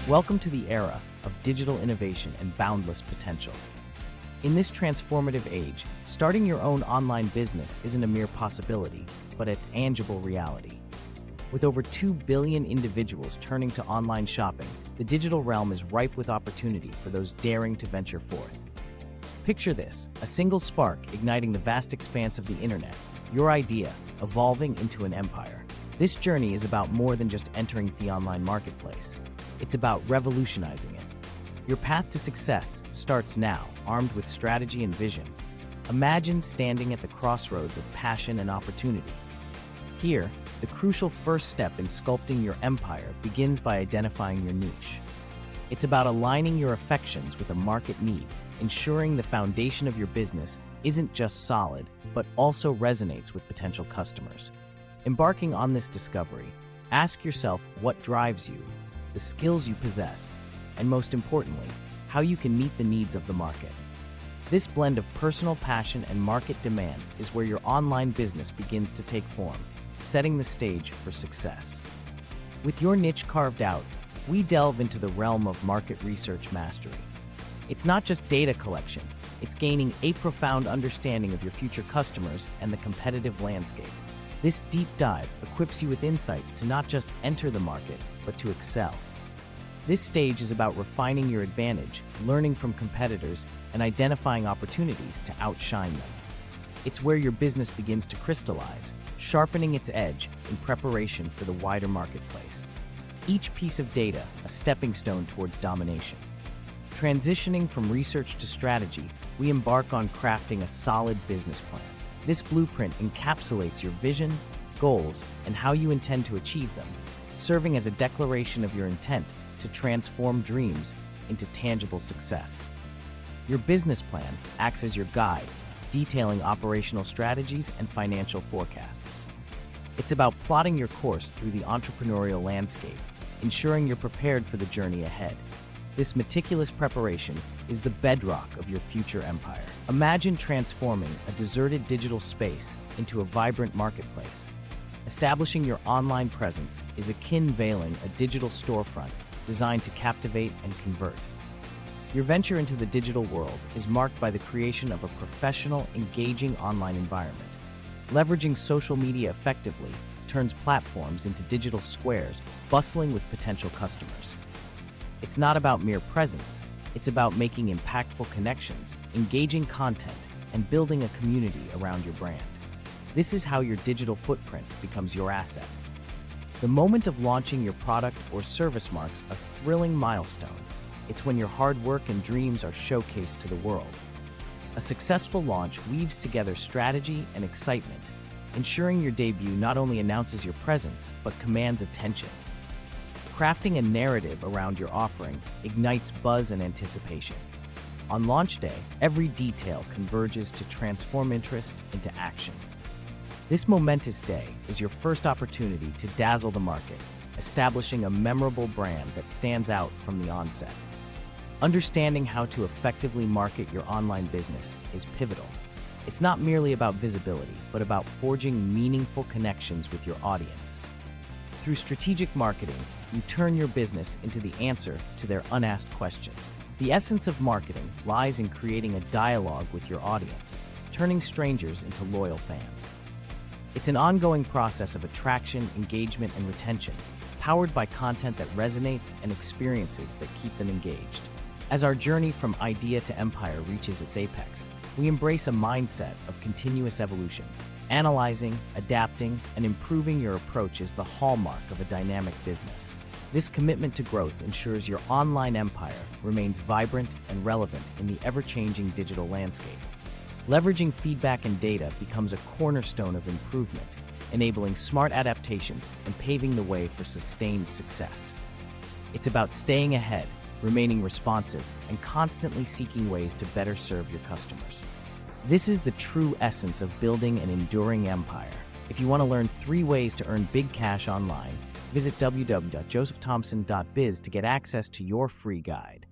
Welcome to the era of digital innovation and boundless potential. In this transformative age, starting your own online business isn't a mere possibility, but a tangible reality. With over 2 billion individuals turning to online shopping, the digital realm is ripe with opportunity for those daring to venture forth. Picture this, a single spark igniting the vast expanse of the internet, your idea evolving into an empire. This journey is about more than just entering the online marketplace. It's about revolutionizing it. Your path to success starts now, armed with strategy and vision. Imagine standing at the crossroads of passion and opportunity. Here, the crucial first step in sculpting your empire begins by identifying your niche. It's about aligning your affections with a market need, ensuring the foundation of your business isn't just solid, but also resonates with potential customers. Embarking on this discovery, ask yourself what drives you, the skills you possess, and most importantly, how you can meet the needs of the market. This blend of personal passion and market demand is where your online business begins to take form, setting the stage for success. With your niche carved out, we delve into the realm of market research mastery. It's not just data collection, it's gaining a profound understanding of your future customers and the competitive landscape. This deep dive equips you with insights to not just enter the market, but to excel. This stage is about refining your advantage, learning from competitors, and identifying opportunities to outshine them. It's where your business begins to crystallize, sharpening its edge in preparation for the wider marketplace. Each piece of data, a stepping stone towards domination. Transitioning from research to strategy, we embark on crafting a solid business plan. This blueprint encapsulates your vision, goals, and how you intend to achieve them, serving as a declaration of your intent to transform dreams into tangible success. Your business plan acts as your guide, detailing operational strategies and financial forecasts. It's about plotting your course through the entrepreneurial landscape, ensuring you're prepared for the journey ahead. This meticulous preparation is the bedrock of your future empire. Imagine transforming a deserted digital space into a vibrant marketplace. Establishing your online presence is akin veiling a digital storefront designed to captivate and convert. Your venture into the digital world is marked by the creation of a professional, engaging online environment. Leveraging social media effectively turns platforms into digital squares, bustling with potential customers. It's not about mere presence, it's about making impactful connections, engaging content, and building a community around your brand. This is how your digital footprint becomes your asset. The moment of launching your product or service marks a thrilling milestone. It's when your hard work and dreams are showcased to the world. A successful launch weaves together strategy and excitement, ensuring your debut not only announces your presence, but commands attention. Crafting a narrative around your offering ignites buzz and anticipation. On launch day, every detail converges to transform interest into action. This momentous day is your first opportunity to dazzle the market, establishing a memorable brand that stands out from the onset. Understanding how to effectively market your online business is pivotal. It's not merely about visibility, but about forging meaningful connections with your audience. Through strategic marketing, you turn your business into the answer to their unasked questions. The essence of marketing lies in creating a dialogue with your audience, turning strangers into loyal fans. It's an ongoing process of attraction, engagement, and retention, powered by content that resonates and experiences that keep them engaged. As our journey from idea to empire reaches its apex, we embrace a mindset of continuous evolution. Analyzing, adapting, and improving your approach is the hallmark of a dynamic business. This commitment to growth ensures your online empire remains vibrant and relevant in the ever-changing digital landscape. Leveraging feedback and data becomes a cornerstone of improvement, enabling smart adaptations and paving the way for sustained success. It's about staying ahead, remaining responsive, and constantly seeking ways to better serve your customers. This is the true essence of building an enduring empire. If you want to learn 3 ways to earn big cash online, visit www.josephthompson.biz to get access to your free guide.